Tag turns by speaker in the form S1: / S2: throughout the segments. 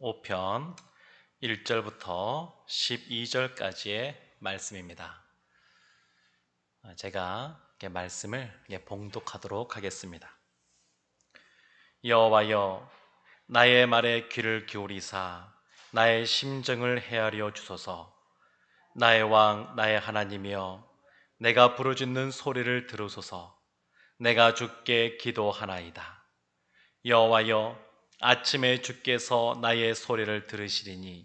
S1: 5편 1절부터 12절까지의 말씀입니다. 제가 말씀을 봉독하도록 하겠습니다. 여호와여, 나의 말에 귀를 기울이사 나의 심정을 헤아려 주소서. 나의 왕, 나의 하나님이여, 내가 부르짖는 소리를 들으소서. 내가 주께 기도하나이다. 여호와여, 아침에 주께서 나의 소리를 들으시리니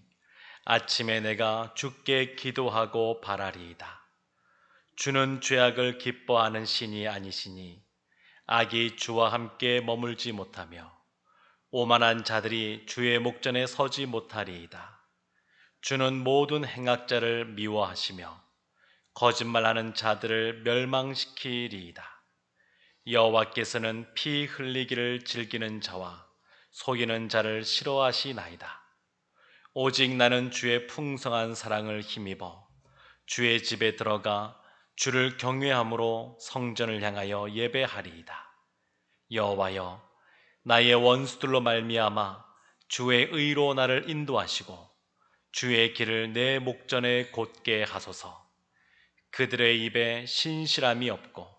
S1: 아침에 내가 주께 기도하고 바라리이다. 주는 죄악을 기뻐하는 신이 아니시니 악이 주와 함께 머물지 못하며 오만한 자들이 주의 목전에 서지 못하리이다. 주는 모든 행악자를 미워하시며 거짓말하는 자들을 멸망시키리이다. 여호와께서는 피 흘리기를 즐기는 자와 속이는 자를 싫어하시나이다. 오직 나는 주의 풍성한 사랑을 힘입어 주의 집에 들어가 주를 경외함으로 성전을 향하여 예배하리이다. 여호와여, 나의 원수들로 말미암아 주의 의로 나를 인도하시고 주의 길을 내 목전에 곧게 하소서. 그들의 입에 신실함이 없고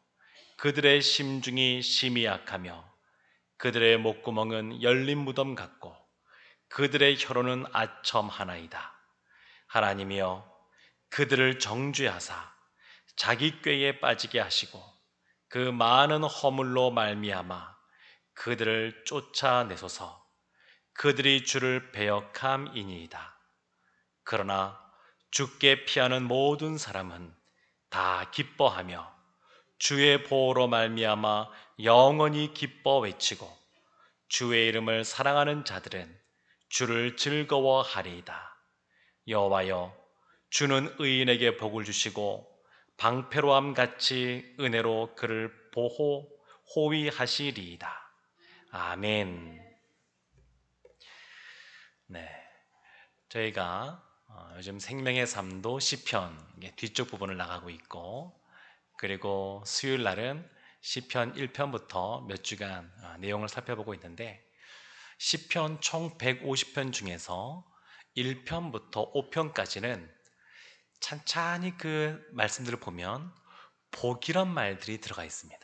S1: 그들의 심중이 심히 약하며 그들의 목구멍은 열린 무덤 같고 그들의 혀로는 아첨하나이다. 하나님이여, 그들을 정죄하사 자기 꾀에 빠지게 하시고 그 많은 허물로 말미암아 그들을 쫓아내소서. 그들이 주를 배역함이니이다. 그러나 주께 피하는 모든 사람은 다 기뻐하며 주의 보호로 말미암아 영원히 기뻐 외치고 주의 이름을 사랑하는 자들은 주를 즐거워하리이다. 여호와여, 주는 의인에게 복을 주시고 방패로함 같이 은혜로 그를 호위하시리이다. 아멘. 네, 저희가 요즘 생명의 삶도 시편 뒤쪽 부분을 나가고 있고, 그리고 수요일 날은 시편 1편부터 몇 주간 내용을 살펴보고 있는데, 시편 총 150편 중에서 1편부터 5편까지는 찬찬히 그 말씀들을 보면 복이란 말들이 들어가 있습니다.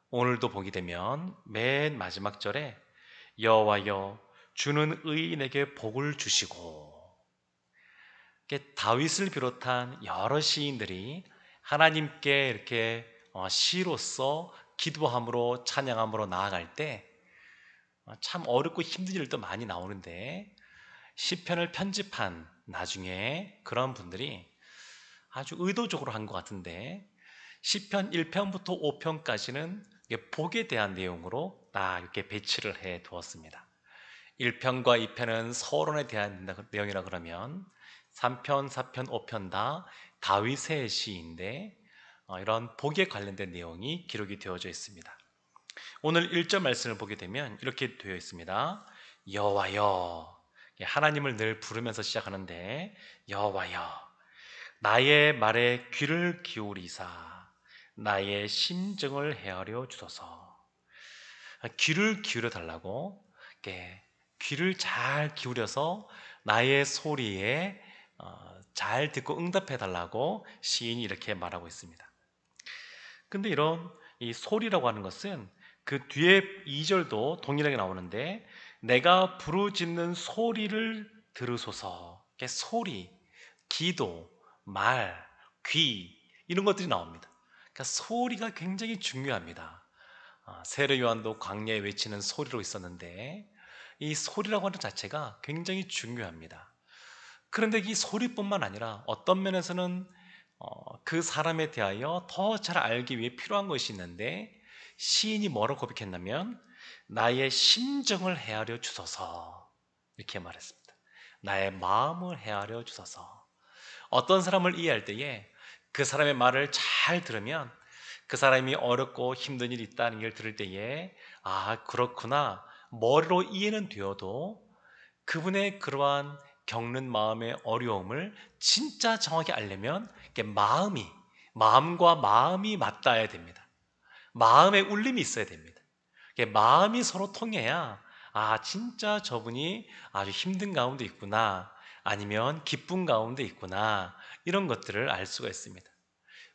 S1: 오늘도 보게 되면 맨 마지막 절에 여호와여, 주는 의인에게 복을 주시고, 다윗을 비롯한 여러 시인들이 하나님께 이렇게 시로서 기도함으로 찬양함으로 나아갈 때 참 어렵고 힘든 일도 많이 나오는데, 시편을 편집한 나중에 그런 분들이 아주 의도적으로 한 것 같은데, 시편 1편부터 5편까지는 복에 대한 내용으로 딱 이렇게 배치를 해 두었습니다. 1편과 2편은 서론에 대한 내용이라 그러면 3편, 4편, 5편 다 다윗의 시인데 이런 복에 관련된 내용이 기록이 되어져 있습니다. 오늘 1절 말씀을 보게 되면 이렇게 되어 있습니다. 여호와여, 하나님을 늘 부르면서 시작하는데, 여호와여, 나의 말에 귀를 기울이사 나의 심정을 헤아려 주소서. 귀를 기울여 달라고, 귀를 잘 기울여서 나의 소리에 잘 듣고 응답해 달라고 시인이 이렇게 말하고 있습니다. 근데 이런 이 소리라고 하는 것은 그 뒤에 2절도 동일하게 나오는데, 내가 부르짖는 소리를 들으소서. 소리, 기도, 말, 귀, 이런 것들이 나옵니다. 그러니까 소리가 굉장히 중요합니다. 세례 요한도 광야에 외치는 소리로 있었는데, 이 소리라고 하는 자체가 굉장히 중요합니다. 그런데 이 소리뿐만 아니라 어떤 면에서는 그 사람에 대하여 더 잘 알기 위해 필요한 것이 있는데, 시인이 뭐라고 고백했냐면 나의 심정을 헤아려 주소서, 이렇게 말했습니다. 나의 마음을 헤아려 주소서. 어떤 사람을 이해할 때에 그 사람의 말을 잘 들으면, 그 사람이 어렵고 힘든 일이 있다는 걸 들을 때에 그렇구나, 머리로 이해는 되어도 그분의 그러한 겪는 마음의 어려움을 진짜 정확히 알려면 마음과 마음이 맞닿아야 됩니다. 마음의 울림이 있어야 됩니다. 마음이 서로 통해야 아, 진짜 저분이 아주 힘든 가운데 있구나. 아니면 기쁜 가운데 있구나. 이런 것들을 알 수가 있습니다.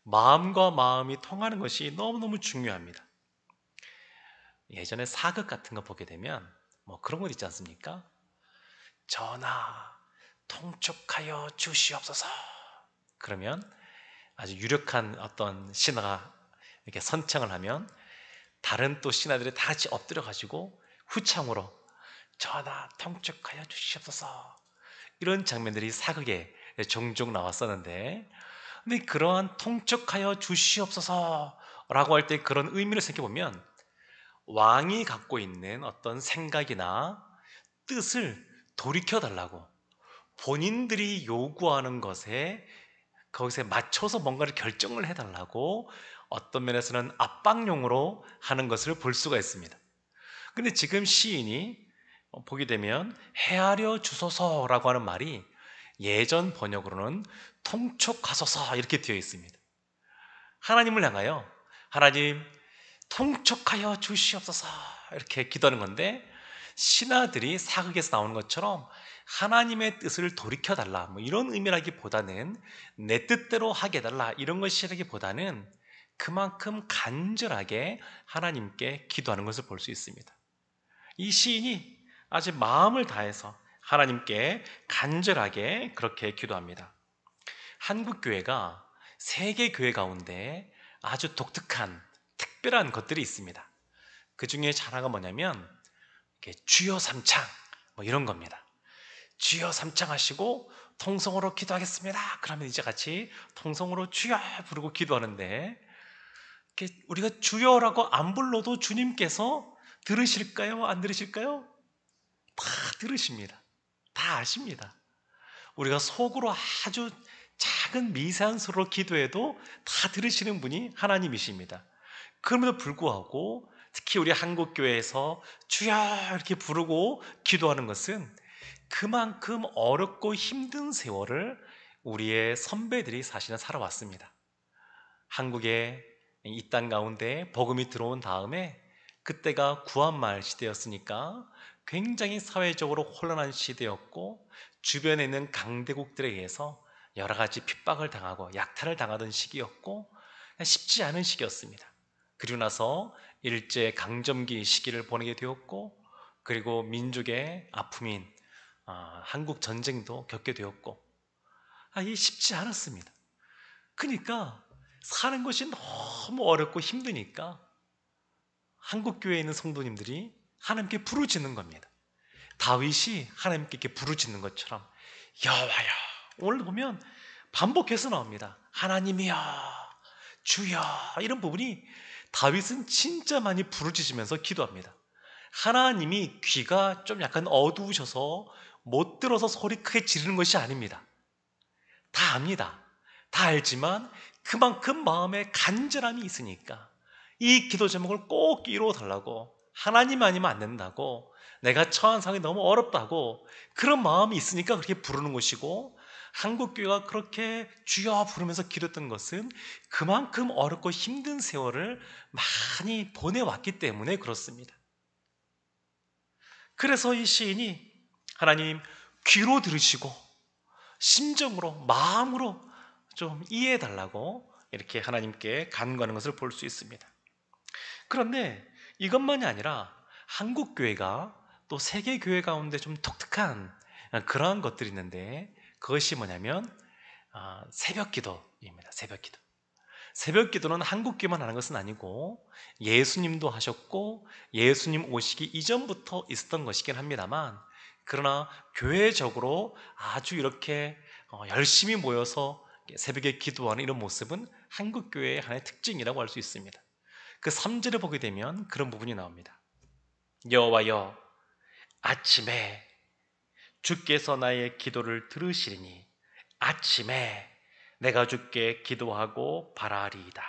S1: 마음과 마음이 통하는 것이 너무너무 중요합니다. 예전에 사극 같은 거 보게 되면 뭐 그런 것 있지 않습니까? 전하, 통촉하여 주시옵소서. 그러면 아주 유력한 어떤 신하가 이렇게 선창을 하면 다른 또 신하들이 다 같이 엎드려 가지고 후창으로 전하 통촉하여 주시옵소서, 이런 장면들이 사극에 종종 나왔었는데, 근데 그러한 통촉하여 주시옵소서라고 할 때 그런 의미를 생각해 보면 왕이 갖고 있는 어떤 생각이나 뜻을 돌이켜 달라고, 본인들이 요구하는 것에 거기서 맞춰서 뭔가를 결정을 해달라고 어떤 면에서는 압박용으로 하는 것을 볼 수가 있습니다. 근데 지금 시인이 보게 되면 헤아려 주소서라고 하는 말이 예전 번역으로는 통촉하소서 이렇게 되어 있습니다. 하나님을 향하여 하나님 통촉하여 주시옵소서 이렇게 기도하는 건데, 신하들이 사극에서 나오는 것처럼 하나님의 뜻을 돌이켜달라 뭐 이런 의미라기보다는 내 뜻대로 하게 해달라 이런 것이라기보다는 그만큼 간절하게 하나님께 기도하는 것을 볼 수 있습니다. 이 시인이 아주 마음을 다해서 하나님께 간절하게 그렇게 기도합니다. 한국 교회가 세계 교회 가운데 아주 독특한 특별한 것들이 있습니다. 그 중에 하나가 뭐냐면 이렇게 주여 삼창 뭐 이런 겁니다. 주여 삼창하시고 통성으로 기도하겠습니다. 그러면 이제 같이 통성으로 주여 부르고 기도하는데, 이렇게 우리가 주여라고 안 불러도 주님께서 들으실까요? 안 들으실까요? 다 들으십니다. 다 아십니다. 우리가 속으로 아주 작은 미세한 소리로 기도해도 다 들으시는 분이 하나님이십니다. 그럼에도 불구하고 특히 우리 한국교회에서 주여 이렇게 부르고 기도하는 것은 그만큼 어렵고 힘든 세월을 우리의 선배들이 사실은 살아왔습니다. 한국의 이 땅 가운데 복음이 들어온 다음에 그때가 구한말 시대였으니까 굉장히 사회적으로 혼란한 시대였고, 주변에 있는 강대국들에 의해서 여러 가지 핍박을 당하고 약탈을 당하던 시기였고 쉽지 않은 시기였습니다. 그리고 나서 일제 강점기 시기를 보내게 되었고, 그리고 민족의 아픔인 한국 전쟁도 겪게 되었고, 이 쉽지 않았습니다. 그러니까 사는 것이 너무 어렵고 힘드니까 한국 교회에 있는 성도님들이 하나님께 부르짖는 겁니다. 다윗이 하나님께 이렇게 부르짖는 것처럼 여호와여, 오늘 보면 반복해서 나옵니다. 하나님이여, 주여, 이런 부분이 다윗은 진짜 많이 부르짖으면서 기도합니다. 하나님이 귀가 좀 약간 어두우셔서 못 들어서 소리 크게 지르는 것이 아닙니다. 다 압니다. 다 알지만 그만큼 마음에 간절함이 있으니까 이 기도 제목을 꼭 이루어 달라고, 하나님 아니면 안 된다고, 내가 처한 상황이 너무 어렵다고 그런 마음이 있으니까 그렇게 부르는 것이고, 한국교회가 그렇게 주여 부르면서 기도했던 것은 그만큼 어렵고 힘든 세월을 많이 보내왔기 때문에 그렇습니다. 그래서 이 시인이 하나님 귀로 들으시고 심정으로 마음으로 좀 이해해 달라고 이렇게 하나님께 간구하는 것을 볼 수 있습니다. 그런데 이것만이 아니라 한국 교회가 또 세계 교회 가운데 좀 독특한 그러한 것들이 있는데, 그것이 뭐냐면 새벽 기도입니다. 새벽 기도. 새벽 기도는 한국 교회만 하는 것은 아니고 예수님도 하셨고 예수님 오시기 이전부터 있었던 것이긴 합니다만, 그러나 교회적으로 아주 이렇게 열심히 모여서 새벽에 기도하는 이런 모습은 한국 교회의 하나의 특징이라고 할 수 있습니다. 그 3절을 보게 되면 그런 부분이 나옵니다. 여호와여, 아침에 주께서 나의 기도를 들으시리니 아침에 내가 주께 기도하고 바라리이다.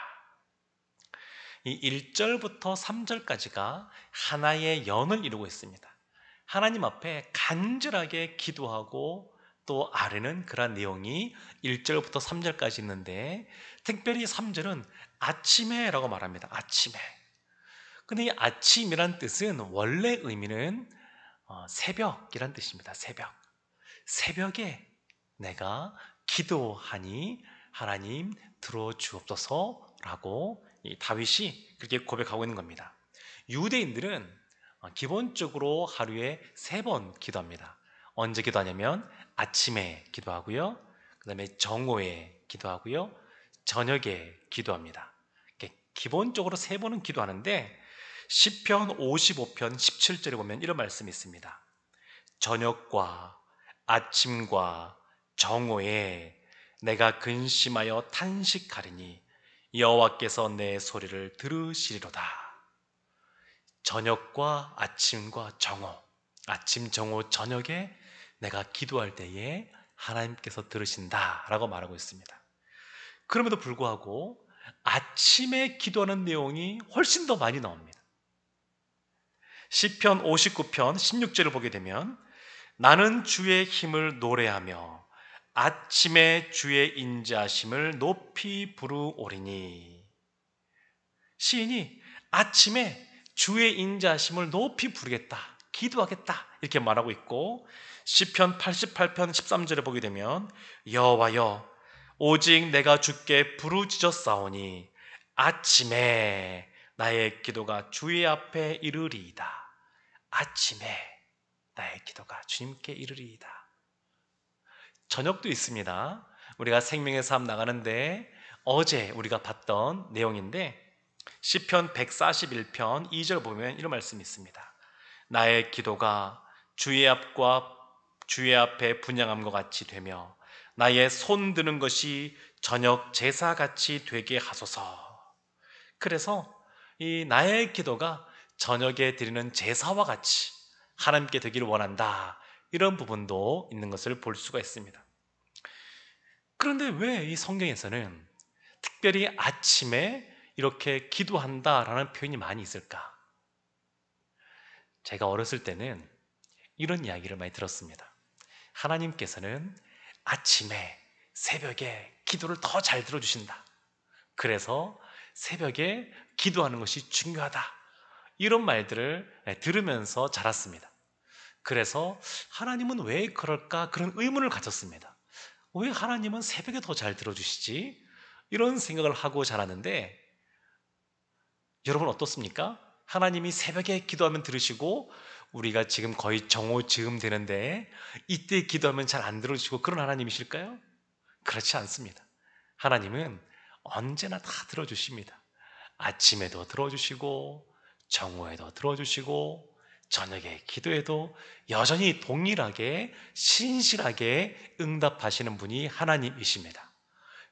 S1: 이 1절부터 3절까지가 하나의 연을 이루고 있습니다. 하나님 앞에 간절하게 기도하고 또 아뢰는 그런 내용이 1절부터 3절까지 있는데, 특별히 3절은 아침에 라고 말합니다. 아침에. 근데 이 아침이란 뜻은 원래 의미는 새벽이란 뜻입니다. 새벽. 새벽에 내가 기도하니 하나님 들어주옵소서라고 이 다윗이 그렇게 고백하고 있는 겁니다. 유대인들은 기본적으로 하루에 3번 기도합니다. 언제 기도하냐면 아침에 기도하고요, 그 다음에 정오에 기도하고요, 저녁에 기도합니다. 이렇게 기본적으로 3번은 기도하는데 시편 55편 17절에 보면 이런 말씀이 있습니다. 저녁과 아침과 정오에 내가 근심하여 탄식하리니 여호와께서 내 소리를 들으시리로다. 저녁과 아침과 정오, 아침, 정오, 저녁에 내가 기도할 때에 하나님께서 들으신다라고 말하고 있습니다. 그럼에도 불구하고 아침에 기도하는 내용이 훨씬 더 많이 나옵니다. 시편 59편 16절을 보게 되면 나는 주의 힘을 노래하며 아침에 주의 인자하심을 높이 부르오리니. 시인이 아침에 주의 인자하심을 높이 부르겠다, 기도하겠다 이렇게 말하고 있고, 시편 88편 13절에 보게 되면 여호와여 오직 내가 주께 부르짖었사오니 아침에 나의 기도가 주의 앞에 이르리이다. 아침에 나의 기도가 주님께 이르리이다. 저녁도 있습니다. 우리가 생명의 삶 나가는데 어제 우리가 봤던 내용인데 시편 141편 2절 보면 이런 말씀이 있습니다. 나의 기도가 주의 앞에 분향함과 같이 되며 나의 손 드는 것이 저녁 제사같이 되게 하소서. 그래서 이 나의 기도가 저녁에 드리는 제사와 같이 하나님께 되기를 원한다, 이런 부분도 있는 것을 볼 수가 있습니다. 그런데 왜 이 성경에서는 특별히 아침에 이렇게 기도한다라는 표현이 많이 있을까? 제가 어렸을 때는 이런 이야기를 많이 들었습니다. 하나님께서는 아침에 새벽에 기도를 더 잘 들어주신다. 그래서 새벽에 기도하는 것이 중요하다, 이런 말들을 들으면서 자랐습니다. 그래서 하나님은 왜 그럴까, 그런 의문을 가졌습니다. 왜 하나님은 새벽에 더 잘 들어주시지? 이런 생각을 하고 자랐는데, 여러분 어떻습니까? 하나님이 새벽에 기도하면 들으시고 우리가 지금 거의 정오 즈음 되는데 이때 기도하면 잘 안 들어주시고 그런 하나님이실까요? 그렇지 않습니다. 하나님은 언제나 다 들어주십니다. 아침에도 들어주시고 정오에도 들어주시고 저녁에 기도해도 여전히 동일하게 신실하게 응답하시는 분이 하나님이십니다.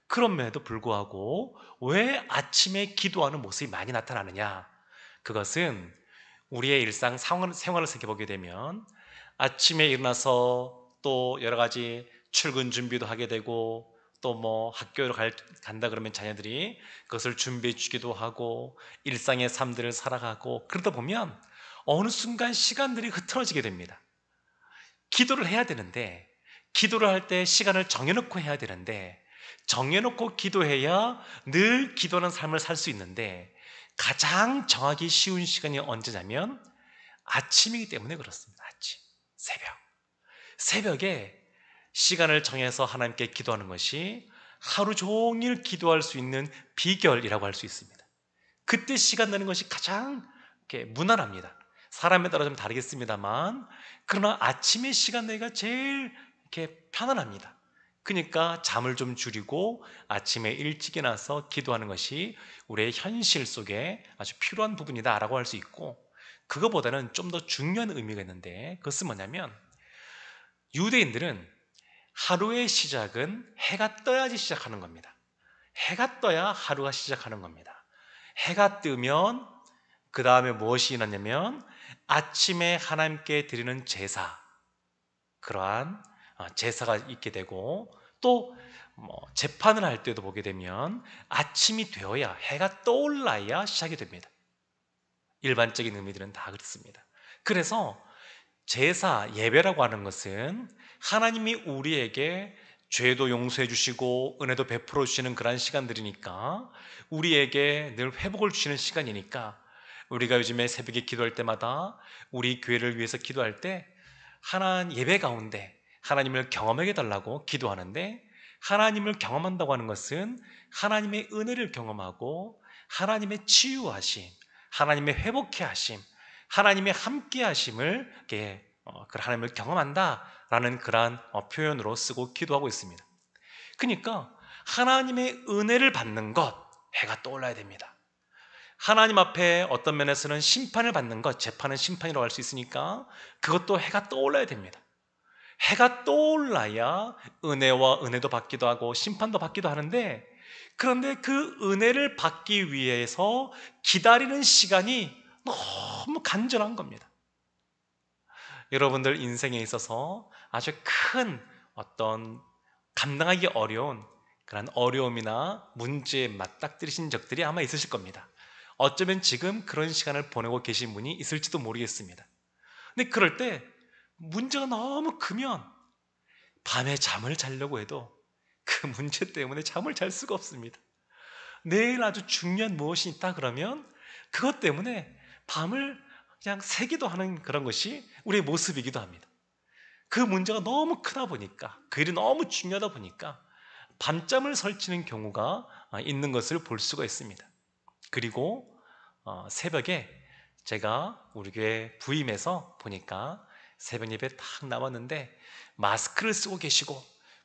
S1: 그럼에도 불구하고 왜 아침에 기도하는 모습이 많이 나타나느냐? 그것은 우리의 일상 생활을 살펴보게 되면 아침에 일어나서 또 여러 가지 출근 준비도 하게 되고 또 뭐 학교를 간다 그러면 자녀들이 그것을 준비해 주기도 하고 일상의 삶들을 살아가고, 그러다 보면 어느 순간 시간들이 흐트러지게 됩니다. 기도를 해야 되는데, 기도를 할 때 시간을 정해놓고 해야 되는데, 정해놓고 기도해야 늘 기도하는 삶을 살 수 있는데 가장 정하기 쉬운 시간이 언제냐면 아침이기 때문에 그렇습니다. 아침, 새벽에 시간을 정해서 하나님께 기도하는 것이 하루 종일 기도할 수 있는 비결이라고 할 수 있습니다. 그때 시간 내는 것이 가장 이렇게 무난합니다. 사람에 따라 좀 다르겠습니다만, 그러나 아침에 시간 내기가 제일 이렇게 편안합니다. 그러니까 잠을 좀 줄이고 아침에 일찍 일어나서 기도하는 것이 우리의 현실 속에 아주 필요한 부분이다라고 할 수 있고, 그거보다는 좀 더 중요한 의미가 있는데, 그것은 뭐냐면 유대인들은 하루의 시작은 해가 떠야지 시작하는 겁니다. 해가 떠야 하루가 시작하는 겁니다. 해가 뜨면 그 다음에 무엇이 일어나냐면 아침에 하나님께 드리는 제사, 그러한 제사가 있게 되고, 또 재판을 할 때도 보게 되면 아침이 되어야, 해가 떠올라야 시작이 됩니다. 일반적인 의미들은 다 그렇습니다. 그래서 제사, 예배라고 하는 것은 하나님이 우리에게 죄도 용서해 주시고 은혜도 베풀어 주시는 그러한 시간들이니까, 우리에게 늘 회복을 주시는 시간이니까 우리가 요즘에 새벽에 기도할 때마다 우리 교회를 위해서 기도할 때 하나님 예배 가운데 하나님을 경험하게 달라고 기도하는데, 하나님을 경험한다고 하는 것은 하나님의 은혜를 경험하고 하나님의 치유하심, 하나님의 회복케 하심, 하나님의 함께 하심을 이렇게 그 하나님을 경험한다라는 그러한 표현으로 쓰고 기도하고 있습니다. 그러니까 하나님의 은혜를 받는 것, 해가 떠올라야 됩니다. 하나님 앞에 어떤 면에서는 심판을 받는 것, 재판은 심판이라고 할 수 있으니까 그것도 해가 떠올라야 됩니다. 해가 떠올라야 은혜와 은혜도 받기도 하고 심판도 받기도 하는데, 그런데 그 은혜를 받기 위해서 기다리는 시간이 너무 간절한 겁니다. 여러분들 인생에 있어서 아주 큰 어떤 감당하기 어려운 그런 어려움이나 문제에 맞닥뜨리신 적들이 아마 있으실 겁니다. 어쩌면 지금 그런 시간을 보내고 계신 분이 있을지도 모르겠습니다. 근데 그럴 때 문제가 너무 크면 밤에 잠을 자려고 해도 그 문제 때문에 잠을 잘 수가 없습니다. 내일 아주 중요한 무엇이 있다 그러면 그것 때문에 밤을 그냥 새기도 하는 그런 것이 우리의 모습이기도 합니다. 그 문제가 너무 크다 보니까, 그 일이 너무 중요하다 보니까 밤잠을 설치는 경우가 있는 것을 볼 수가 있습니다. 그리고 새벽에 제가 우리 교회 부임해서 보니까 새벽 예배 딱 남았는데 마스크를 쓰고 계시고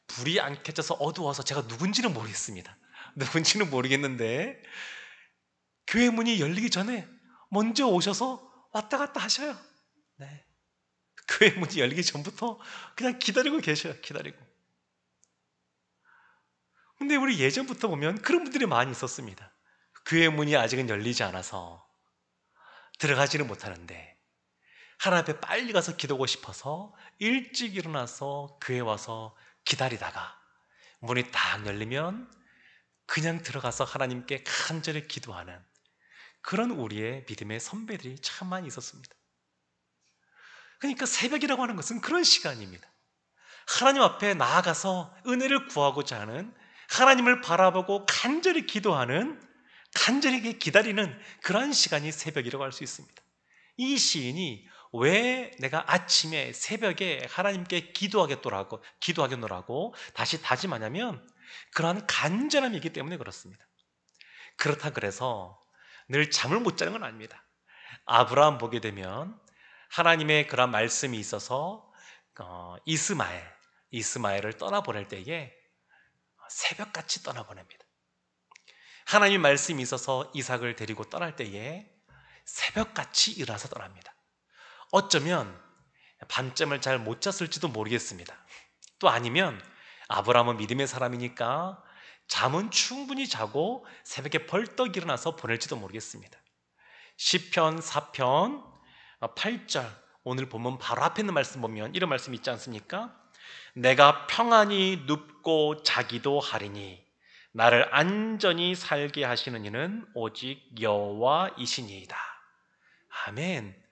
S1: 불이 안 켜져서 어두워서 제가 누군지는 모르겠습니다. 누군지는 모르겠는데 교회 문이 열리기 전에 먼저 오셔서 왔다 갔다 하셔요. 네. 교회 문이 열리기 전부터 그냥 기다리고 계셔요. 기다리고. 근데 우리 예전부터 보면 그런 분들이 많이 있었습니다. 교회 문이 아직은 열리지 않아서 들어가지는 못하는데 하나님 앞에 빨리 가서 기도하고 싶어서 일찍 일어나서 교회 와서 기다리다가 문이 딱 열리면 그냥 들어가서 하나님께 간절히 기도하는 그런 우리의 믿음의 선배들이 참 많이 있었습니다. 그러니까 새벽이라고 하는 것은 그런 시간입니다. 하나님 앞에 나아가서 은혜를 구하고자 하는, 하나님을 바라보고 간절히 기도하는, 간절히 기다리는 그러한 시간이 새벽이라고 할 수 있습니다. 이 시인이 왜 내가 아침에 새벽에 하나님께 기도하겠노라고 다시 다짐하냐면 그러한 간절함이기 때문에 그렇습니다. 그렇다 그래서 늘 잠을 못 자는 건 아닙니다. 아브라함 보게 되면 하나님의 그런 말씀이 있어서 이스마엘을 떠나보낼 때에 새벽같이 떠나보냅니다. 하나님 말씀이 있어서 이삭을 데리고 떠날 때에 새벽같이 일어나서 떠납니다. 어쩌면 밤잠을 잘 못 잤을지도 모르겠습니다. 또 아니면 아브라함은 믿음의 사람이니까 잠은 충분히 자고 새벽에 벌떡 일어나서 보낼지도 모르겠습니다. 시편 4편 8절, 오늘 본문 바로 앞에 있는 말씀 보면 이런 말씀이 있지 않습니까? 내가 평안히 눕고 자기도 하리니 나를 안전히 살게 하시는 이는 오직 여호와이시니이다. 아멘.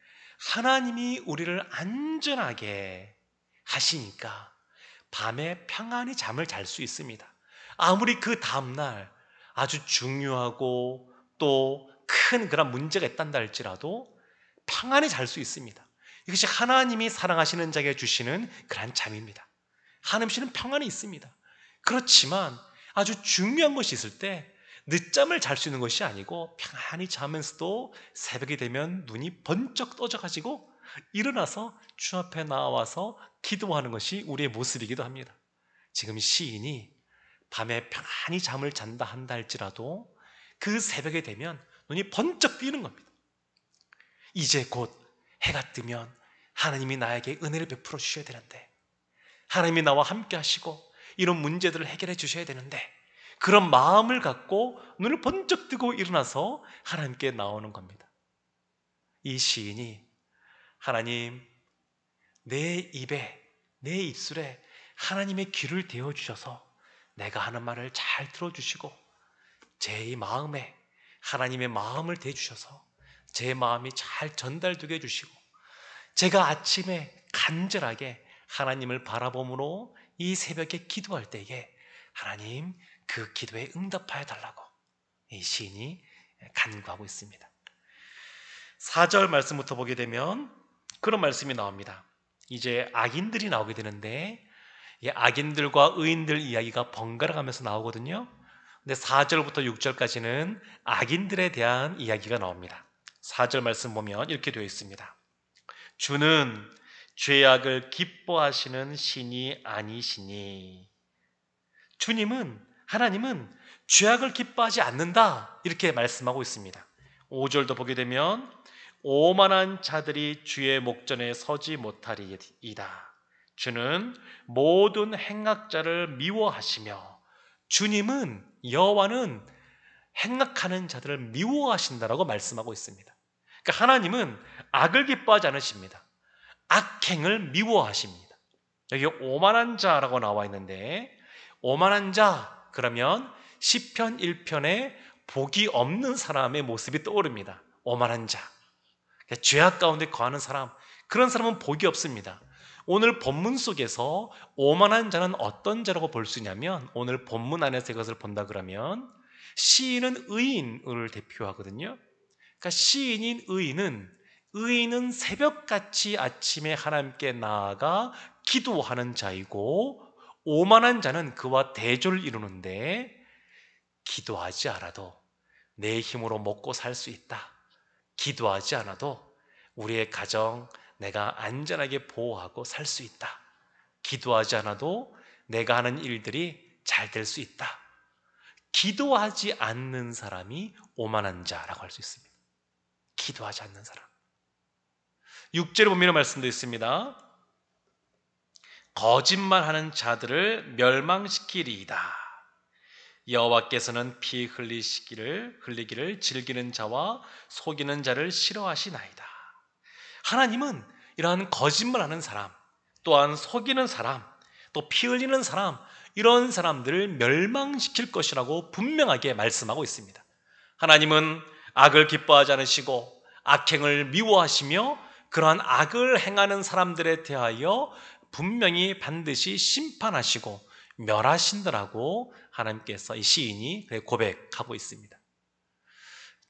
S1: 하나님이 우리를 안전하게 하시니까 밤에 평안히 잠을 잘 수 있습니다. 아무리 그 다음날 아주 중요하고 또 큰 그런 문제가 있단다 할지라도 평안히 잘 수 있습니다. 이것이 하나님이 사랑하시는 자에게 주시는 그런 잠입니다. 하나님 씨는 평안이 있습니다. 그렇지만 아주 중요한 것이 있을 때 늦잠을 잘 수 있는 것이 아니고 평안히 자면서도 새벽이 되면 눈이 번쩍 떠져가지고 일어나서 주 앞에 나와서 기도하는 것이 우리의 모습이기도 합니다. 지금 시인이 밤에 평안히 잠을 잔다 한다 할지라도 그 새벽에 되면 눈이 번쩍 뜨이는 겁니다. 이제 곧 해가 뜨면 하나님이 나에게 은혜를 베풀어 주셔야 되는데, 하나님이 나와 함께 하시고 이런 문제들을 해결해 주셔야 되는데, 그런 마음을 갖고 눈을 번쩍 뜨고 일어나서 하나님께 나오는 겁니다. 이 시인이 하나님, 내 입에, 내 입술에 하나님의 귀를 대어주셔서 내가 하는 말을 잘 들어주시고 제 마음에 하나님의 마음을 대주셔서 제 마음이 잘 전달되게 해주시고 제가 아침에 간절하게 하나님을 바라봄으로 이 새벽에 기도할 때에 하나님 그 기도에 응답하여 달라고 이 시인이 간구하고 있습니다. 4절 말씀부터 보게 되면 그런 말씀이 나옵니다. 이제 악인들이 나오게 되는데 이 악인들과 의인들 이야기가 번갈아 가면서 나오거든요. 근데 4절부터 6절까지는 악인들에 대한 이야기가 나옵니다. 4절 말씀 보면 이렇게 되어 있습니다. 주는 죄악을 기뻐하시는 신이 아니시니. 하나님은 죄악을 기뻐하지 않는다, 이렇게 말씀하고 있습니다. 5절도 보게 되면 오만한 자들이 주의 목전에 서지 못하리이다. 주는 모든 행악자를 미워하시며. 여호와는 행악하는 자들을 미워하신다라고 말씀하고 있습니다. 그러니까 하나님은 악을 기뻐하지 않으십니다. 악행을 미워하십니다. 여기 오만한 자라고 나와 있는데, 오만한 자 그러면 시편 1편에 복이 없는 사람의 모습이 떠오릅니다. 오만한 자, 그러니까 죄악 가운데 거하는 사람, 그런 사람은 복이 없습니다. 오늘 본문 속에서 오만한 자는 어떤 자라고 볼 수 있냐면, 오늘 본문 안에서 이것을 본다 그러면 시인은 의인을 대표하거든요. 그러니까 시인인 의인은 새벽같이 아침에 하나님께 나아가 기도하는 자이고, 오만한 자는 그와 대조를 이루는데, 기도하지 않아도 내 힘으로 먹고 살 수 있다, 기도하지 않아도 우리의 가정 내가 안전하게 보호하고 살 수 있다, 기도하지 않아도 내가 하는 일들이 잘 될 수 있다, 기도하지 않는 사람이 오만한 자라고 할 수 있습니다. 기도하지 않는 사람. 6절에 보면 말씀도 있습니다. 거짓말하는 자들을 멸망시키리이다. 여호와께서는 피 흘리기를 즐기는 자와 속이는 자를 싫어하시나이다. 하나님은 이러한 거짓말하는 사람, 또한 속이는 사람, 또 피 흘리는 사람, 이런 사람들을 멸망시킬 것이라고 분명하게 말씀하고 있습니다. 하나님은 악을 기뻐하지 않으시고 악행을 미워하시며, 그러한 악을 행하는 사람들에 대하여 분명히 반드시 심판하시고 멸하신다라고 하나님께서, 이 시인이 고백하고 있습니다.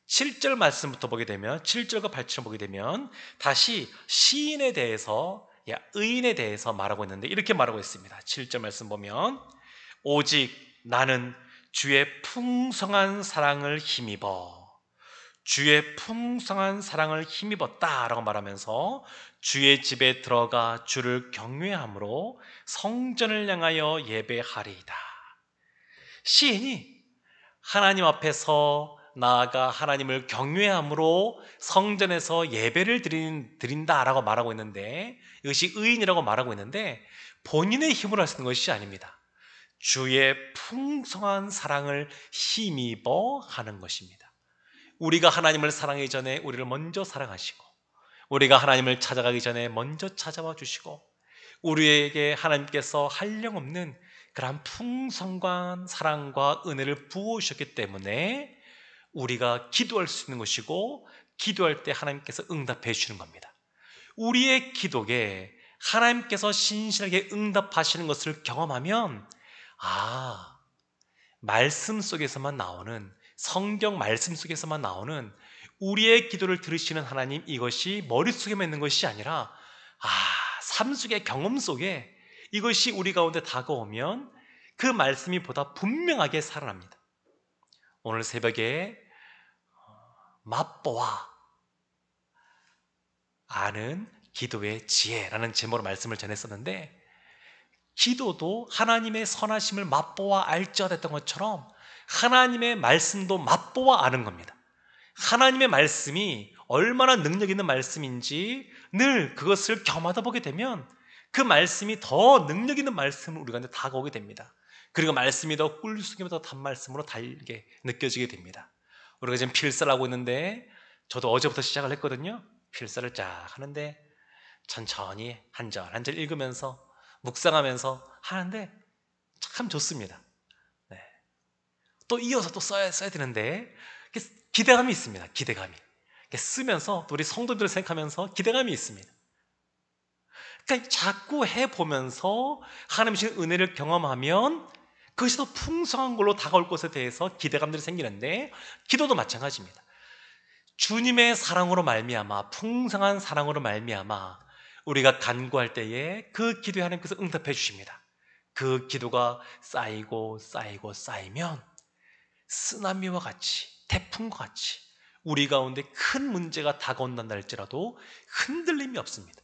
S1: 7절 말씀부터 보게 되면, 7절과 8절 보게 되면 다시 시인에 대해서, 의인에 대해서 말하고 있는데 이렇게 말하고 있습니다. 7절 말씀 보면, 오직 나는 주의 풍성한 사랑을 힘입어. 주의 풍성한 사랑을 힘입었다라고 말하면서 주의 집에 들어가 주를 경외함으로 성전을 향하여 예배하리이다. 시인이 하나님 앞에서 나아가 하나님을 경외함으로 성전에서 예배를 드린다라고 말하고 있는데, 이것이 의인이라고 말하고 있는데, 본인의 힘으로 할 수 있는 것이 아닙니다. 주의 풍성한 사랑을 힘입어 하는 것입니다. 우리가 하나님을 사랑하기 전에 우리를 먼저 사랑하시고, 우리가 하나님을 찾아가기 전에 먼저 찾아와 주시고, 우리에게 하나님께서 한량없는 그러한 풍성한 사랑과 은혜를 부어주셨기 때문에 우리가 기도할 수 있는 것이고, 기도할 때 하나님께서 응답해 주시는 겁니다. 우리의 기도에 하나님께서 신실하게 응답하시는 것을 경험하면, 말씀 속에서만 나오는, 성경 말씀 속에서만 나오는 우리의 기도를 들으시는 하나님, 이것이 머릿속에만 있는 것이 아니라 삶 속의 경험 속에 이것이 우리 가운데 다가오면 그 말씀이 보다 분명하게 살아납니다. 오늘 새벽에 맛보아 아는 기도의 지혜라는 제목으로 말씀을 전했었는데, 기도도 하나님의 선하심을 맛보아 알지어다 했던 것처럼 하나님의 말씀도 맛보아 아는 겁니다. 하나님의 말씀이 얼마나 능력 있는 말씀인지 늘 그것을 경험하다 보게 되면 그 말씀이 더 능력 있는 말씀을 우리가 다가오게 됩니다. 그리고 말씀이 더 꿀수기보다 단 말씀으로 달게 느껴지게 됩니다. 우리가 지금 필사를 하고 있는데, 저도 어제부터 시작을 했거든요. 필사를 쫙 하는데 천천히 한 절 한 절 읽으면서 묵상하면서 하는데 참 좋습니다. 네. 또 이어서 또 써야 되는데 기대감이 있습니다. 기대감이 쓰면서 또 우리 성도들을 생각하면서 기대감이 있습니다. 그러니까 자꾸 해보면서 하나님의 주신 은혜를 경험하면 그것이 더 풍성한 걸로 다가올 것에 대해서 기대감들이 생기는데, 기도도 마찬가지입니다. 주님의 사랑으로 말미암아, 풍성한 사랑으로 말미암아 우리가 간구할 때에 그 기도에 하나님께서 응답해 주십니다. 그 기도가 쌓이고 쌓이고 쌓이면 쓰나미와 같이, 태풍과 같이 우리 가운데 큰 문제가 다가온다 할지라도 흔들림이 없습니다.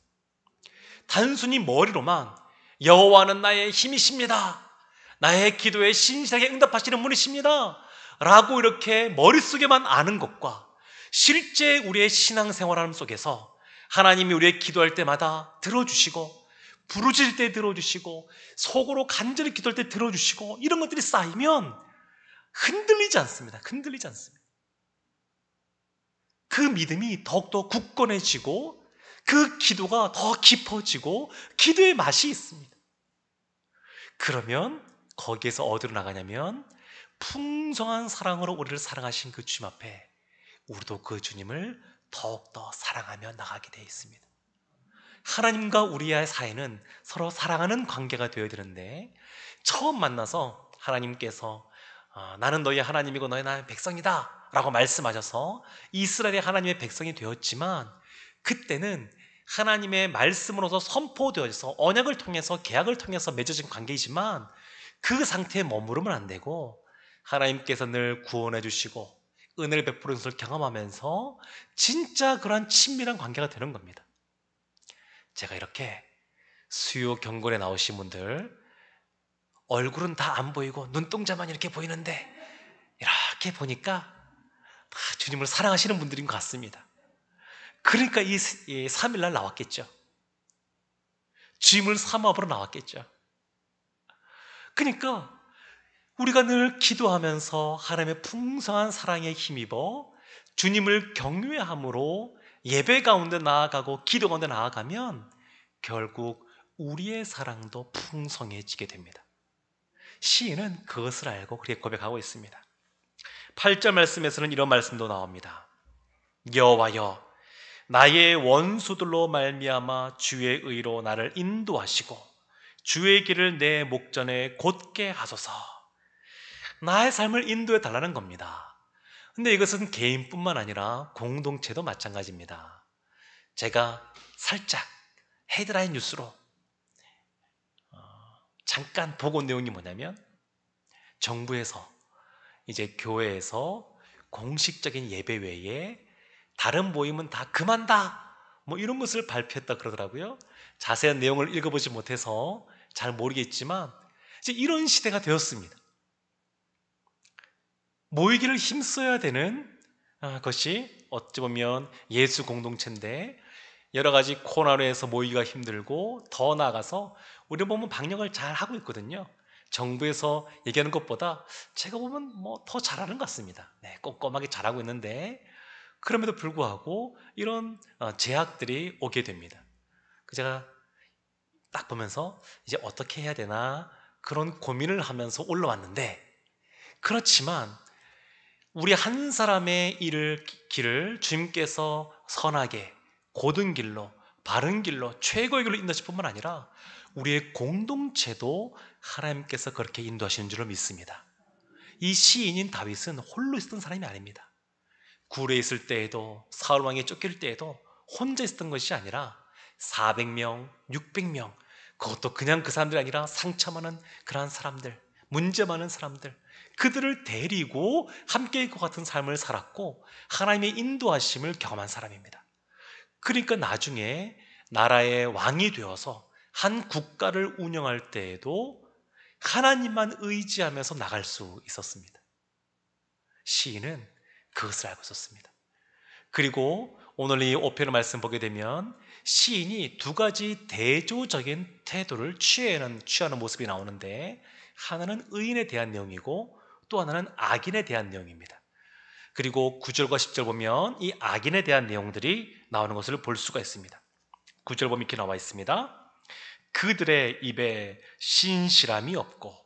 S1: 단순히 머리로만 여호와는 나의 힘이십니다, 나의 기도에 신실하게 응답하시는 분이십니다 라고 이렇게 머릿속에만 아는 것과 실제 우리의 신앙생활 속에서 하나님이 우리의 기도할 때마다 들어주시고, 부르짖을 때 들어주시고, 속으로 간절히 기도할 때 들어주시고, 이런 것들이 쌓이면 흔들리지 않습니다. 흔들리지 않습니다. 그 믿음이 더욱더 굳건해지고 그 기도가 더 깊어지고 기도의 맛이 있습니다. 그러면 거기에서 어디로 나가냐면 풍성한 사랑으로 우리를 사랑하신 그 주님 앞에 우리도 그 주님을 더욱더 사랑하며 나가게 되어 있습니다. 하나님과 우리의 사이는 서로 사랑하는 관계가 되어야 되는데, 처음 만나서 하나님께서 나는 너희 하나님이고 너희 나의 백성이다 라고 말씀하셔서 이스라엘의 하나님의 백성이 되었지만, 그때는 하나님의 말씀으로서 선포되어져서 언약을 통해서, 계약을 통해서 맺어진 관계이지만 그 상태에 머무르면 안 되고 하나님께서 늘 구원해 주시고 은혜를 베푸는 것을 경험하면서 진짜 그러한 친밀한 관계가 되는 겁니다. 제가 이렇게 수요 경건에 나오신 분들 얼굴은 다 안 보이고 눈동자만 이렇게 보이는데 이렇게 보니까 다 주님을 사랑하시는 분들인 것 같습니다. 그러니까 이 3일날 나왔겠죠. 주님을 사모하러 나왔겠죠. 그러니까 우리가 늘 기도하면서 하나님의 풍성한 사랑에 힘입어 주님을 경외함으로 예배 가운데 나아가고 기도 가운데 나아가면 결국 우리의 사랑도 풍성해지게 됩니다. 시인은 그것을 알고 그렇게 고백하고 있습니다. 8절 말씀에서는 이런 말씀도 나옵니다. 여호와여, 나의 원수들로 말미암아 주의 의로 나를 인도하시고 주의 길을 내 목전에 곧게 하소서. 나의 삶을 인도해 달라는 겁니다. 근데 이것은 개인뿐만 아니라 공동체도 마찬가지입니다. 제가 살짝 헤드라인 뉴스로 잠깐 보고 온 내용이 뭐냐면, 정부에서 이제 교회에서 공식적인 예배 외에 다른 모임은 다 금한다 뭐 이런 것을 발표했다 그러더라고요. 자세한 내용을 읽어보지 못해서 잘 모르겠지만 이제 이런 시대가 되었습니다. 모이기를 힘써야 되는 것이 어찌 보면 예수 공동체인데, 여러 가지 코로나로 해서 모이기가 힘들고 더 나아가서 우리 보면 방역을 잘 하고 있거든요. 정부에서 얘기하는 것보다 제가 보면 뭐 더 잘하는 것 같습니다. 네, 꼼꼼하게 잘하고 있는데 그럼에도 불구하고 이런 제약들이 오게 됩니다. 제가 딱 보면서 이제 어떻게 해야 되나 그런 고민을 하면서 올라왔는데, 그렇지만 우리 한 사람의 길을 주님께서 선하게 고든 길로, 바른 길로, 최고의 길로 인도하실 뿐만 아니라 우리의 공동체도 하나님께서 그렇게 인도하시는 줄로 믿습니다. 이 시인인 다윗은 홀로 있었던 사람이 아닙니다. 굴에 있을 때에도, 사울 왕에 쫓길 때에도 혼자 있었던 것이 아니라 400명, 600명, 그것도 그냥 그 사람들이 아니라 상처 많은 그러한 사람들, 문제 많은 사람들, 그들을 데리고 함께일 것 같은 삶을 살았고 하나님의 인도하심을 경험한 사람입니다. 그러니까 나중에 나라의 왕이 되어서 한 국가를 운영할 때에도 하나님만 의지하면서 나갈 수 있었습니다. 시인은 그것을 알고 있었습니다. 그리고 오늘 이 5편의 말씀 보게 되면 시인이 두 가지 대조적인 태도를 취하는 모습이 나오는데, 하나는 의인에 대한 내용이고 또 하나는 악인에 대한 내용입니다. 그리고 9절과 10절 보면 이 악인에 대한 내용들이 나오는 것을 볼 수가 있습니다. 9절 보면 이렇게 나와 있습니다. 그들의 입에 신실함이 없고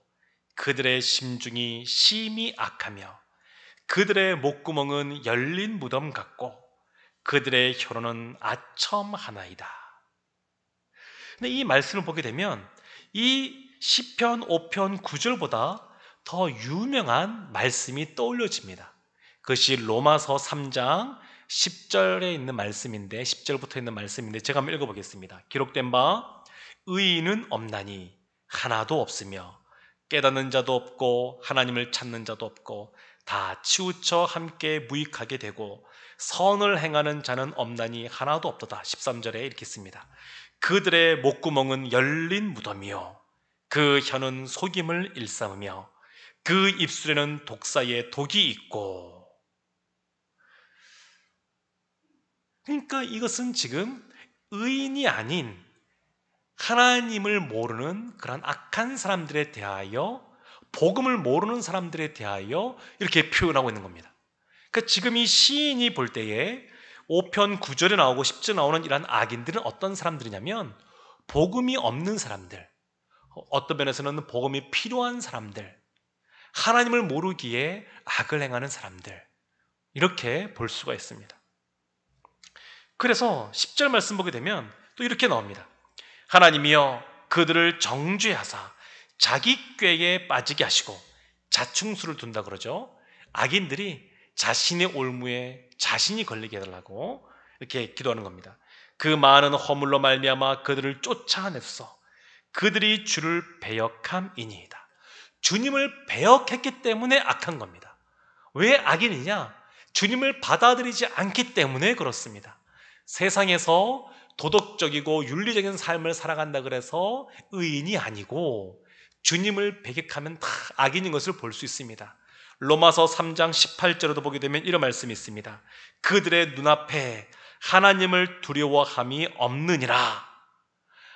S1: 그들의 심중이 심히 악하며 그들의 목구멍은 열린 무덤 같고 그들의 혀로는 아첨 하나이다. 근데 이 말씀을 보게 되면 이 시편 5편 9절보다 더 유명한 말씀이 떠올려집니다. 그것이 로마서 3장 10절에 있는 말씀인데 10절부터 있는 말씀인데 제가 한번 읽어보겠습니다. 기록된 바 의인은 없나니 하나도 없으며 깨닫는 자도 없고 하나님을 찾는 자도 없고 다 치우쳐 함께 무익하게 되고 선을 행하는 자는 없나니 하나도 없도다. 13절에 이렇게 씁니다. 그들의 목구멍은 열린 무덤이요 그 혀는 속임을 일삼으며 그 입술에는 독사의 독이 있고. 그러니까 이것은 지금 의인이 아닌 하나님을 모르는 그런 악한 사람들에 대하여, 복음을 모르는 사람들에 대하여 이렇게 표현하고 있는 겁니다. 그러니까 지금 이 시인이 볼 때에 5편 9절에 나오고 10절에 나오는 이런 악인들은 어떤 사람들이냐면 복음이 없는 사람들, 어떤 면에서는 복음이 필요한 사람들, 하나님을 모르기에 악을 행하는 사람들, 이렇게 볼 수가 있습니다. 그래서 10절 말씀 보게 되면 또 이렇게 나옵니다. 하나님이여 그들을 정죄하사 자기 꾀에 빠지게 하시고, 자충수를 둔다 그러죠. 악인들이 자신의 올무에 자신이 걸리게 해달라고 이렇게 기도하는 겁니다. 그 많은 허물로 말미암아 그들을 쫓아내소서. 그들이 주를 배역함이니이다. 주님을 배역했기 때문에 악한 겁니다. 왜 악인이냐? 주님을 받아들이지 않기 때문에 그렇습니다. 세상에서 도덕적이고 윤리적인 삶을 살아간다 그래서 의인이 아니고 주님을 배격하면 다 악인인 것을 볼 수 있습니다. 로마서 3장 18절에도 보게 되면 이런 말씀이 있습니다. 그들의 눈앞에 하나님을 두려워함이 없느니라.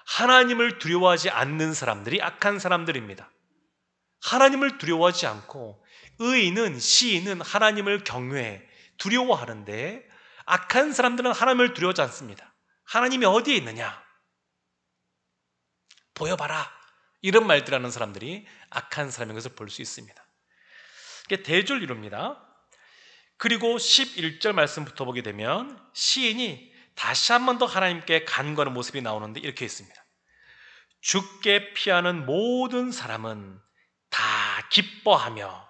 S1: 하나님을 두려워하지 않는 사람들이 악한 사람들입니다. 하나님을 두려워하지 않고, 의인은, 시인은 하나님을 경외해 두려워하는데 악한 사람들은 하나님을 두려워하지 않습니다. 하나님이 어디에 있느냐? 보여봐라. 이런 말들 하는 사람들이 악한 사람인 것을 볼 수 있습니다. 이게 대조를 이룹니다. 그리고 11절 말씀부터 보게 되면 시인이 다시 한 번 더 하나님께 간구하는 모습이 나오는데 이렇게 있습니다. 주께 피하는 모든 사람은 다 기뻐하며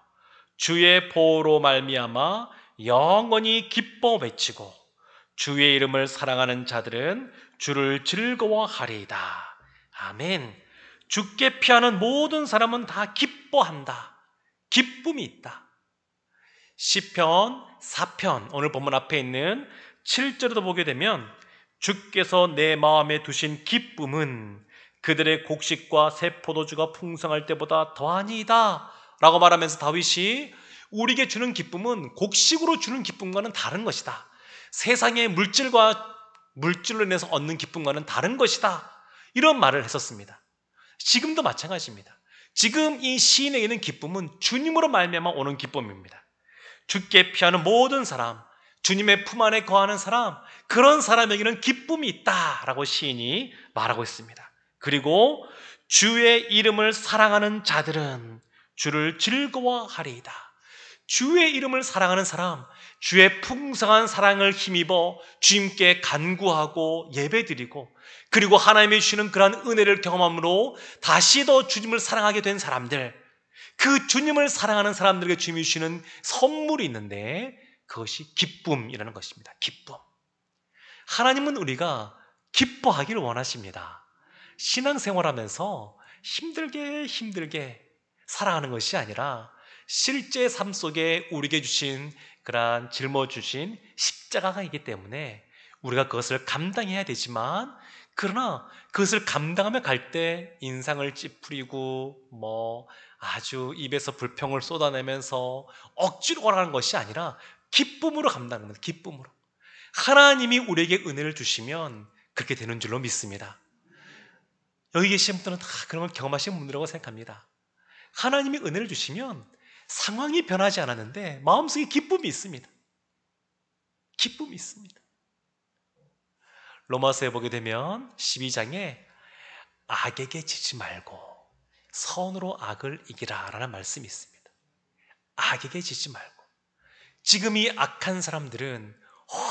S1: 주의 보호로 말미암아 영원히 기뻐 외치고 주의 이름을 사랑하는 자들은 주를 즐거워하리이다. 아멘. 주께 피하는 모든 사람은 다 기뻐한다. 기쁨이 있다. 시편 4편 오늘 본문 앞에 있는 7절에도 보게 되면 주께서 내 마음에 두신 기쁨은 그들의 곡식과 새 포도주가 풍성할 때보다 더하니이다 라고 말하면서 다윗이 우리에게 주는 기쁨은 곡식으로 주는 기쁨과는 다른 것이다. 세상의 물질로 인해서 얻는 기쁨과는 다른 것이다. 이런 말을 했었습니다. 지금도 마찬가지입니다. 지금 이 시인에게는 기쁨은 주님으로 말미암아 오는 기쁨입니다. 주께 피하는 모든 사람, 주님의 품 안에 거하는 사람, 그런 사람에게는 기쁨이 있다라고 시인이 말하고 있습니다. 그리고 주의 이름을 사랑하는 자들은 주를 즐거워하리이다. 주의 이름을 사랑하는 사람, 주의 풍성한 사랑을 힘입어 주님께 간구하고 예배드리고, 그리고 하나님이 주시는 그러한 은혜를 경험함으로 다시 더 주님을 사랑하게 된 사람들, 그 주님을 사랑하는 사람들에게 주님이 주시는 선물이 있는데 그것이 기쁨이라는 것입니다. 기쁨. 하나님은 우리가 기뻐하기를 원하십니다. 신앙생활하면서 힘들게 살아가는 것이 아니라 실제 삶 속에 우리에게 주신 그러한 짊어주신 십자가가 있기 때문에 우리가 그것을 감당해야 되지만, 그러나 그것을 감당하며 갈 때 인상을 찌푸리고 아주 입에서 불평을 쏟아내면서 억지로 원하는 것이 아니라 기쁨으로 감당하는 겁니다. 기쁨으로. 하나님이 우리에게 은혜를 주시면 그렇게 되는 줄로 믿습니다. 여기 계신 분들은 다 그런 걸 경험하신 분들이라고 생각합니다. 하나님이 은혜를 주시면 상황이 변하지 않았는데 마음속에 기쁨이 있습니다. 기쁨이 있습니다. 로마서에 보게 되면 12장에 악에게 지지 말고 선으로 악을 이기라 라는 말씀이 있습니다. 악에게 지지 말고. 지금 이 악한 사람들은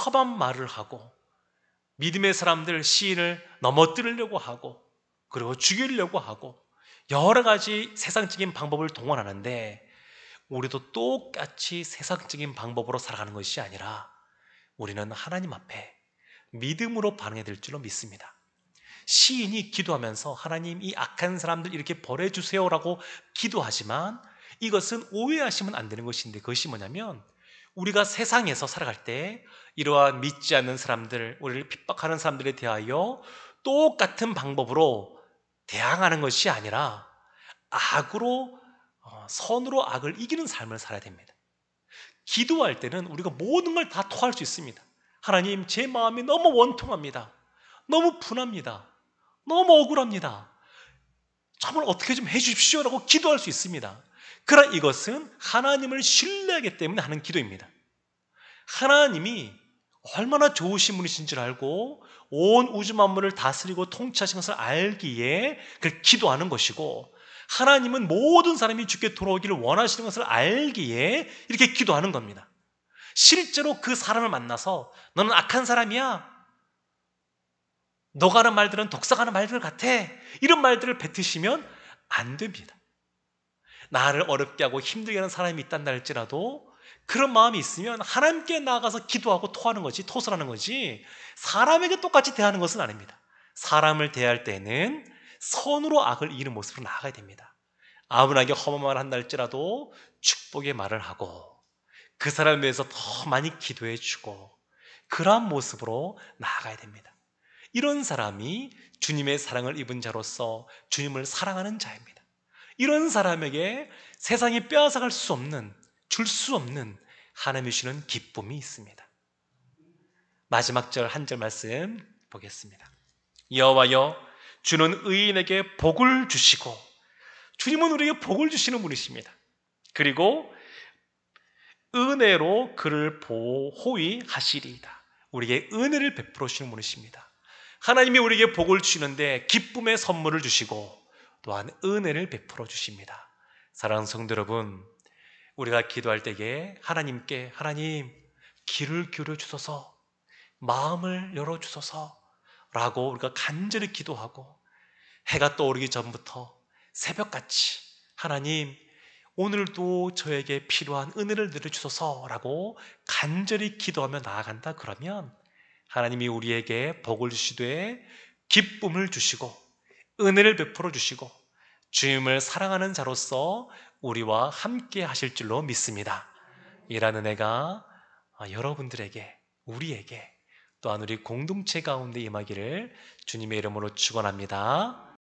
S1: 험한 말을 하고 믿음의 사람들, 시인을 넘어뜨리려고 하고 그리고 죽이려고 하고 여러 가지 세상적인 방법을 동원하는데, 우리도 똑같이 세상적인 방법으로 살아가는 것이 아니라 우리는 하나님 앞에 믿음으로 반응해야 될 줄로 믿습니다. 시인이 기도하면서 하나님 이 악한 사람들 이렇게 벌해주세요라고 기도하지만 이것은 오해하시면 안 되는 것인데, 그것이 뭐냐면 우리가 세상에서 살아갈 때 이러한 믿지 않는 사람들, 우리를 핍박하는 사람들에 대하여 똑같은 방법으로 대항하는 것이 아니라 악으로 선으로 악을 이기는 삶을 살아야 됩니다. 기도할 때는 우리가 모든 걸 다 토할 수 있습니다. 하나님, 제 마음이 너무 원통합니다. 너무 분합니다. 너무 억울합니다. 정말 어떻게 좀 해주십시오라고 기도할 수 있습니다. 그러나 이것은 하나님을 신뢰하기 때문에 하는 기도입니다. 하나님이 얼마나 좋으신 분이신 줄 알고 온 우주 만물을 다스리고 통치하신 것을 알기에 그걸 기도하는 것이고, 하나님은 모든 사람이 주께 돌아오기를 원하시는 것을 알기에 이렇게 기도하는 겁니다. 실제로 그 사람을 만나서 너는 악한 사람이야, 너가 하는 말들은 독사가 하는 말들 같아, 이런 말들을 뱉으시면 안 됩니다. 나를 어렵게 하고 힘들게 하는 사람이 있단다 할지라도 그런 마음이 있으면 하나님께 나아가서 기도하고 토하는 거지, 토설하는 거지, 사람에게 똑같이 대하는 것은 아닙니다. 사람을 대할 때는 선으로 악을 이기는 모습으로 나아가야 됩니다. 아무나게 험한 말을 한다 할지라도 축복의 말을 하고 그 사람을 위해서 더 많이 기도해 주고 그러한 모습으로 나아가야 됩니다. 이런 사람이 주님의 사랑을 입은 자로서 주님을 사랑하는 자입니다. 이런 사람에게 세상이 빼앗아갈 수 없는, 줄 수 없는 하나님이 주시는 기쁨이 있습니다. 마지막 절 한 절 말씀 보겠습니다. 여호와여, 주는 의인에게 복을 주시고, 주님은 우리에게 복을 주시는 분이십니다. 그리고 은혜로 그를 보호히 하시리이다. 우리에게 은혜를 베풀어 주시는 분이십니다. 하나님이 우리에게 복을 주시는데 기쁨의 선물을 주시고 또한 은혜를 베풀어 주십니다. 사랑하는 성도 여러분, 우리가 기도할 때에 하나님께 하나님 귀를 기울여 주소서, 마음을 열어 주소서 라고 우리가 간절히 기도하고, 해가 떠오르기 전부터 새벽같이 하나님 오늘도 저에게 필요한 은혜를 내려주소서 라고 간절히 기도하며 나아간다, 그러면 하나님이 우리에게 복을 주시되 기쁨을 주시고 은혜를 베풀어 주시고 주님을 사랑하는 자로서 우리와 함께 하실 줄로 믿습니다. 이라는 은혜가 여러분들에게, 우리에게, 또한 우리 공동체 가운데 임하기를 주님의 이름으로 축원합니다.